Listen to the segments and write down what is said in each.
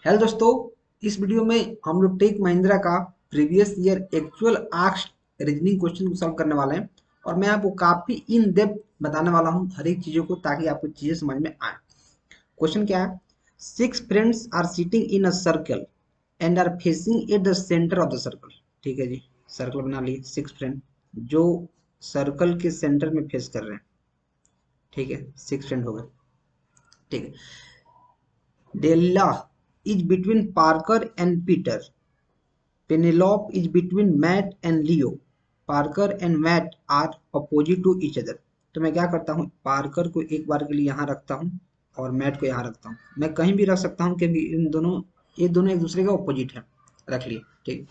Hello दोस्तों, इस video में हम लोग टेक महिंद्रा का previous year actual asked reasoning question को सॉल्व करने वाले हैं। और मैं आपको काफी इन डेप्थ बताने वाला हूं हर एक चीजों को, ताकि आपको चीजें समझ में आए। क्वेश्चन क्या है? 6 friends are sitting in a circle and are facing at the centre of the circle. ठीक है जी, सर्कल बना लिए। 6 फ्रेंड जो सर्कल के सेंटर में फेस कर रहे हैं। ठीक है, 6 फ्रेंड हो गए। ठीक है। Della is between Parker and Peter. Penelope is between Matt and Leo. Parker and Matt are opposite to each other. तो मैं क्या करता हूँ, पार्कर को एक बार के लिए यहाँ रखता हूँ और मैट को यहाँ रखता हूँ। मैं कहीं भी रख सकता हूँ क्योंकि ये दोनों एक दूसरे का ऑपोजिट है। रख लिए। ठीक।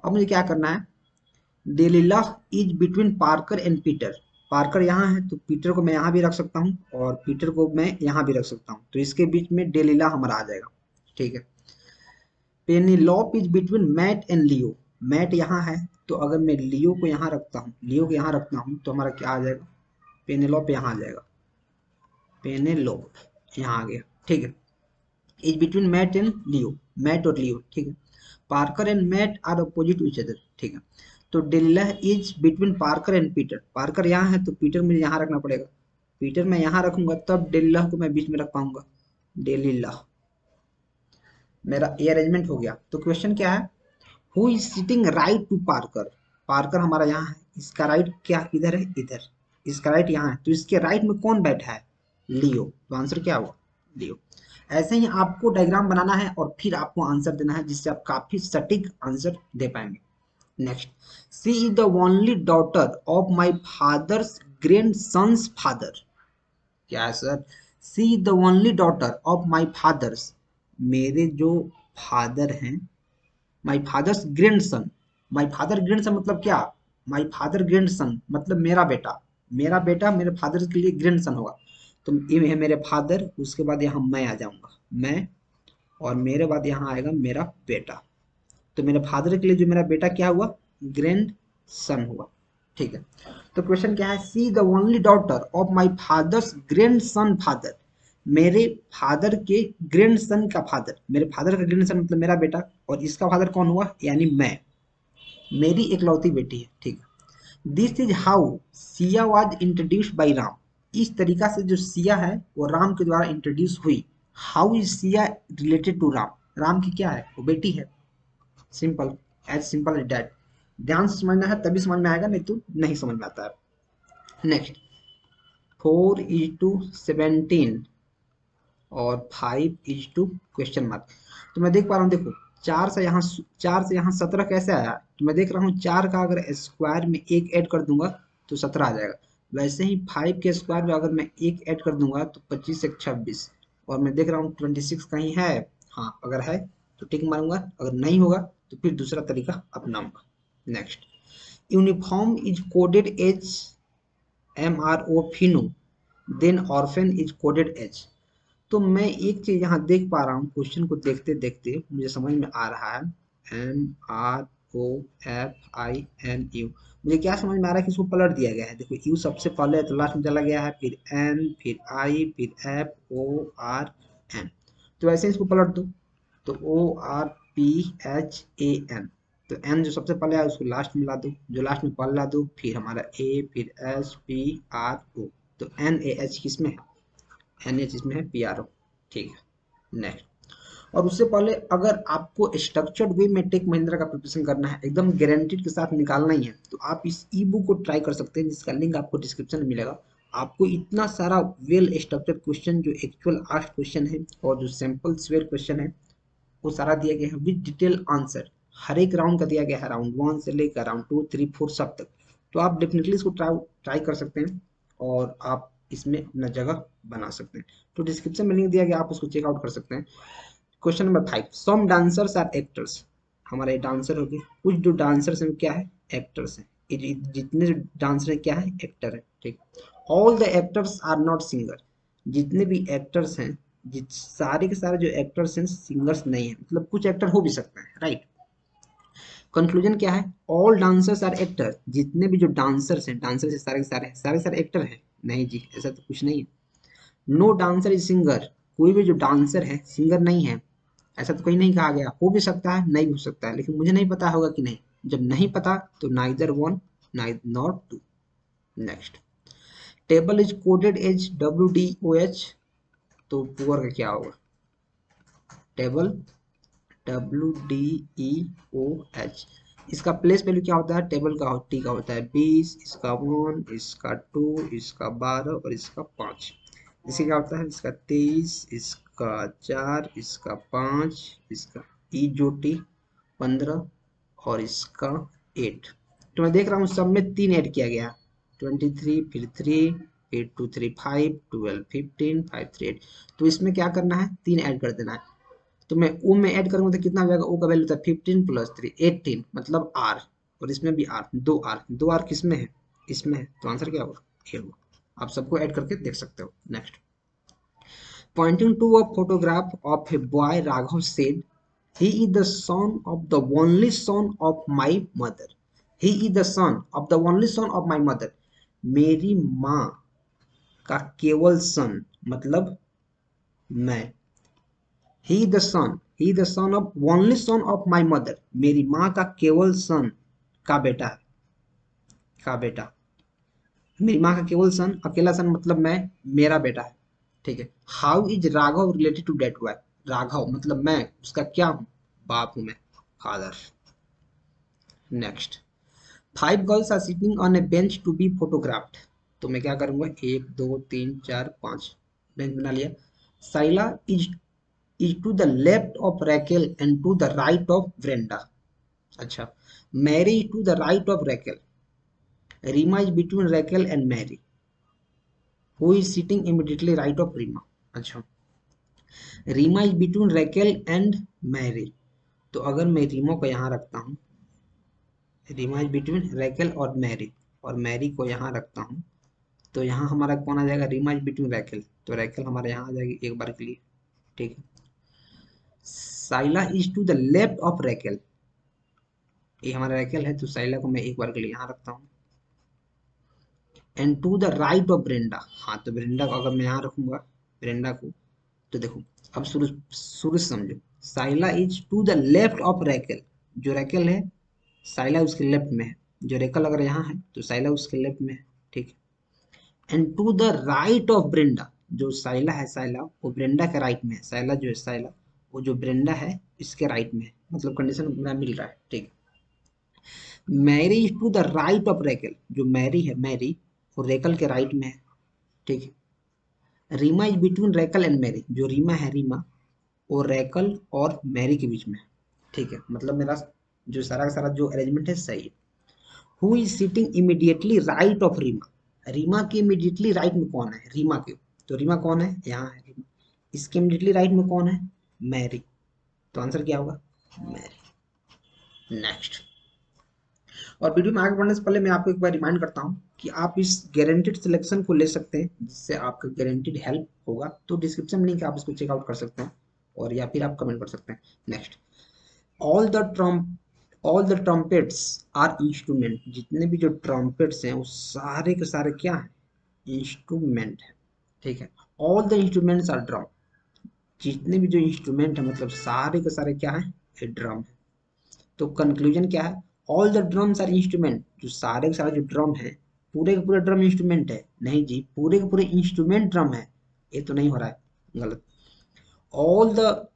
अब मुझे क्या करना है? Delilah is between Parker and Peter. Parker यहाँ है तो पीटर को मैं यहाँ भी रख सकता हूँ और पीटर को मैं यहाँ भी रख सकता हूँ, तो इसके बीच में डेलिला हमारा आ जाएगा। ठीक है। Penelope is between Matt and Leo. Matt यहाँ है तो अगर मैं लियो को यहाँ रखता हूँ, लियो को यहाँ रखता हूँ, तो हमारा क्या आ जाएगा? पेनिलॉप यहाँ आ जाएगा। पेनेलोप यहाँ आ गया। ठीक है। Is between Matt and Leo, Matt और लियो। ठीक है। Parker and Matt are opposite to each other. ठीक है। तो Delilah is between Parker and Peter. Parker यहाँ है तो पीटर मुझे यहाँ रखना पड़ेगा। पीटर मैं यहाँ रखूंगा तब डेलिला को मैं बीच में रख पाऊंगा। डेलिला, मेरा ये अरेंजमेंट हो गया। तो क्वेश्चन क्या है? Who is sitting right to Parker. Parker हमारा यहाँ है, इसका राइट क्या इधर है? इधर। इसका राइट यहाँ है तो इसके राइट में कौन बैठा है? लियो। तो आंसर क्या हुआ? लियो। ऐसे ही आपको डायग्राम बनाना है और फिर आपको आंसर देना है, जिससे आप काफी सटीक आंसर दे पाएंगे। Next, she is the only daughter of my father's grandson's father. क्या है सर? She is the only daughter of my father's. मेरे जो फादर हैं, my father's grandson. My father grandson मतलब क्या? माई फादर ग्रैंडसन मतलब मेरा बेटा। मेरा बेटा मेरे फादर के लिए ग्रैंडसन होगा। तो ये है मेरे फादर, उसके बाद यहाँ मैं आ जाऊंगा, मैं, और मेरे बाद यहाँ आएगा मेरा बेटा। तो मेरे फादर के लिए जो मेरा बेटा क्या हुआ? ग्रैंड सन हुआ। ठीक है। तो क्वेश्चन क्या है? See the only daughter of my father's grand son father. मेरे फादर के ग्रैंड सन का फादर, मेरे फादर का ग्रैंड सन मतलब मेरा बेटा, और इसका फादर कौन हुआ? यानी मैं, मेरी इकलौती बेटी है। ठीक है। This is how Siya was introduced by Ram. इस तरीका से जो सिया है वो राम के द्वारा इंट्रोड्यूस हुई। How is Sia related to Ram? Ram की क्या है? वो बेटी है। Simple, simple as that. ध्यान से समझना है तभी समझ में आएगा, नहीं तो नहीं समझ में आता है। नेक्स्ट, 4:17 और 5:2 क्वेश्चन मार्क। तो मैं देख पा रहा हूँ, देखो, 4 से यहाँ 17 कैसे आया? तो मैं देख रहा हूँ 4 का अगर स्क्वायर में एक ऐड कर दूंगा तो 17 आ जाएगा। वैसे ही 5 के स्क्वायर में अगर मैं एक ऐड कर दूंगा तो 25 से 26। और मैं देख रहा हूँ 26 कहीं है। हाँ, अगर है तो टिक मारूंगा, अगर नहीं होगा तो फिर दूसरा तरीका अपनाऊंगा। Next, uniform is coded as MRO फिनो, then orphan is coded as. तो मैं एक चीज यहाँ देख पा रहा हूँ, क्वेश्चन को देखते देखते मुझे समझ में आ रहा है। MROFINU, मुझे क्या समझ में आ रहा है कि इसको पलट दिया गया है। देखो, यू सबसे पहले है तो लास्ट में चला गया है, फिर एन, फिर आई, फिर FORN। तो ऐसे इसको पलट दो, तो ORPHAN। तो एन जो सबसे पहले है उसको लास्ट में ला दो, जो लास्ट में पहले ला दो, फिर हमारा ए, फिर SPRO। तो NaH किस में है? NH इसमें है, PRO। ठीक है। नेक्स्ट, और उससे पहले अगर आपको स्ट्रक्चर्ड वे में टेक महिंद्रा का प्रिपरेशन करना है, एकदम गारंटीड के साथ निकालना ही है, तो आप इस ई बुक को ट्राई कर सकते हैं, जिसका लिंक आपको डिस्क्रिप्शन में मिलेगा। आपको इतना सारा वेल स्ट्रक्चर्ड क्वेश्चन, जो एक्चुअल आस्क्ड क्वेश्चन है और जो सैंपल स्वेयर क्वेश्चन है, वो सारा दिया गया है विद डिटेल आंसर। हर एक राउंड का दिया गया है, राउंड 1 से लेकर राउंड 2, 3, 4 सब तक। तो आप डेफिनेटली इसको ट्राई कर सकते हैं और आप इसमें अपना जगह बना सकते हैं। तो डिस्क्रिप्शन में लिंक दिया गया, आप उसको चेकआउट कर सकते हैं। Question number 5, some dancers are actors. हमारे डांसर हो गए, कुछ जो डांसर्स हैं क्या है? एक्टर्स हैं। जितने डांसर हैं क्या है? एक्टर है। ठीक। All the actors are not singer. जितने भी एक्टर्स हैं, सारे के सारे जो एक्टर्स हैं सिंगर्स नहीं है, मतलब कुछ एक्टर हो भी सकते हैं, राइट। कंक्लूजन क्या है? All dancers are actor. जितने भी जो डांसर्स हैं, डांसर से सारे एक्टर हैं? नहीं जी, ऐसा तो कुछ नहीं है। No dancer is singer. कोई भी जो डांसर है सिंगर नहीं है। ऐसा तो कहीं नहीं कहा गया, हो भी सकता है नहीं भी हो सकता है, लेकिन मुझे नहीं पता होगा कि नहीं। जब नहीं पता तो neither one not two. Next, table is coded as WDOH, तो पुअर का क्या होगा? टेबल WDEOH, इसका प्लेस वैल्यू क्या होता है? टेबल का टी का होता है 20, इसका 1, इसका 2, इसका 12 और इसका 5। इसका क्या होता है? इसका 23, इसका 4, इसका 5, इसका ई जो टी 15 और इसका 8। तो मैं देख रहा हूँ सब में 3 ऐड किया गया, 23 फिर 3 फिर 2 3 5 12 15 5 3 8। तो इसमें क्या करना है? 3 ऐड कर देना है। तो मैं ओ में ऐड करूंगा तो कितना हो जाएगा? ओ का वैल्यू था 15 प्लस 3 18, मतलब आर, और इसमें भी आर, दो आर किस में है? इसमें है। तो आंसर क्या होगा? ये होगा। आप सबको ऐड करके देख सकते हो। Next, pointing to a photograph of a boy, Raghav said, he is the son of the only son of my mother. He is the son of the only son of my mother. मेरी माँ का केवल सन, मतलब मैं। He is the son, he is the son of only son of my mother. मेरी माँ का केवल सन का बेटा है, का बेटा। मेरी माँ का केवल सन, अकेला सन मतलब मैं, मेरा बेटा है। ठीक है। How is Raghav related to that boy? Raghav मतलब मैं उसका क्या हूँ? बाप हूँ मैं, father. Next, 5 girls are sitting on a bench to be photographed. तो मैं क्या करूंगा? 1 2 3 4 5 बेंच बना लिया। Sheila is to the left of Rachel and to the right of Brenda. अच्छा, Mary to the right of Rachel, Reema is between Rachel and Mary, who is sitting immediately right of Reema. अच्छा, Reema is between Rachel and Mary, तो अगर मैं रीमा को यहाँ रखता हूँ, Reema is between रैकेल और मैरी को यहाँ रखता हूँ, तो यहाँ हमारा कौन आ जाएगा? रीमा इज बिटवीन रैकेल, तो रैकेल हमारे यहाँ आ जाएगी एक बार के लिए। ठीक है। Sheila is to the left of Rachel, ये हमारा रैकेल है, तो साइला को मैं एक बार के लिए यहाँ रखता हूँ। And to the right of Brenda, हाँ तो ब्रेंडा को अगर मैं यहाँ रखूंगा, ब्रेंडा को, तो देखो अब शुरू शुरू से समझो। Sheila is to the left of Rachel, जो रैकेल है साइला उसके लेफ्ट में है, जो रैकेल अगर यहाँ है तो साइला उसके लेफ्ट में है। ठीक है। And to the right of Brenda, जो साइला है, साइला वो ब्रेंडा के राइट में है, साइला जो है साइला वो जो ब्रेंडा है इसके राइट में है, मतलब कंडीशन मेरा मिल रहा है। ठीक है। Mary is to the right of Rachel, जो मैरी है, मैरी वो रैकेल के राइट में है। ठीक है। Reema is between Rachel and Mary, जो रीमा है, रीमा वो रैकल और मैरी के बीच में है। ठीक है, मतलब मेरा जो सारा का सारा जो अरेंजमेंट है सही है। Who is sitting immediately right of Reema, Reema के इमीडिएटली राइट में कौन है? रीमा के, तो रीमा कौन है? यहाँ है रीमा। इसके इमीडिएटली राइट में कौन है? मैरी, तो आंसर क्या होगा? मैरी। नेक्स्ट, और वीडियो में आगे बढ़ने से पहले मैं आपको एक बार रिमाइंड करता हूँ कि आप इस गारंटीड सिलेक्शन को ले सकते हैं, जिससे आपका गारंटीड हेल्प होगा। तो डिस्क्रिप्शन में लिंक है, आप इसको चेकआउट कर सकते हैं, और या फिर आप कमेंट कर सकते हैं। Next, all the trump all the trumpets are instrument, जितने भी जो ट्रम्पेट्स हैं वो सारे के सारे क्या हैं? इंस्ट्रूमेंट है। ठीक है। All the instruments are drum, जितने भी जो इंस्ट्रूमेंट है मतलब सारे के सारे क्या है? ये ड्रम है। तो कंक्लूजन क्या है? All the drums are instrument, जो सारे के सारे जो ड्रम है पूरे के पूरे ड्रम इंस्ट्रूमेंट है? नहीं जी, पूरे के पूरे इंस्ट्रूमेंट ड्रम है, ये तो नहीं हो रहा है, गलत। All the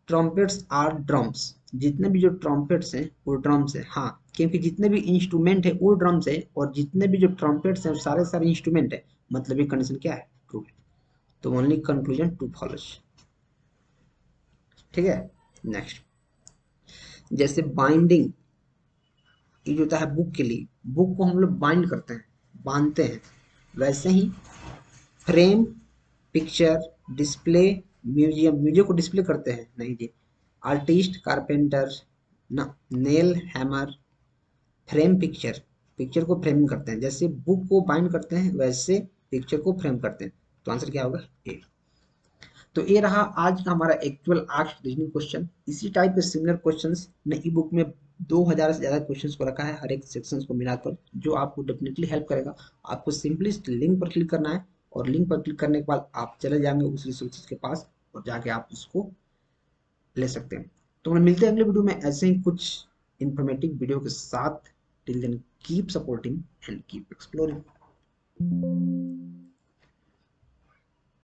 trumpets are drums, जितने भी जो ट्रम्पेट्स हैं वो ड्रम्स है। हाँ, क्योंकि जितने भी इंस्ट्रूमेंट है वो ड्रम्स है, और जितने भी जो ट्रम्पेट्स हैं वो सारे सारे इंस्ट्रूमेंट है, मतलब ये कंडीशन क्या है? ट्रू है। तो ओनली कंक्लूजन टू फॉलोज। ठीक है। नेक्स्ट, जैसे बाइंडिंग, ये जो होता है बुक के लिए, बुक को हम लोग बाइंड करते हैं, बांधते हैं, वैसे ही frame, picture, display, museum, museum को डिस्प्ले करते हैं? नहीं जी, आर्टिस्ट, कारपेंटर, ना, nail hammer, frame picture, picture को फ्रेमिंग करते हैं। जैसे बुक को बाइंड करते हैं वैसे पिक्चर को फ्रेम करते हैं। तो आंसर क्या होगा? ए। तो ये रहा आज का हमारा एक्चुअल आस्क्ड रीजनिंग क्वेश्चन। इसी टाइप के सिमिलर क्वेश्चंस ने ई बुक में 2000 से ज़्यादा क्वेश्चंस को रखा है, हर एक सेक्शंस को मिलाकर, जो आपको डेफिनेटली हेल्प करेगा। आपको सिंपली इस लिंक पर क्लिक करना है, और लिंक पर क्लिक करने के बाद आप चले जाएंगे उस रिसोर्सेज के पास, और जाके आप उसको ले सकते हैं। तो हम मिलते हैं अगले वीडियो में ऐसे ही कुछ इंफॉर्मेटिव वीडियो के साथ। Till then keep supporting and keep exploring.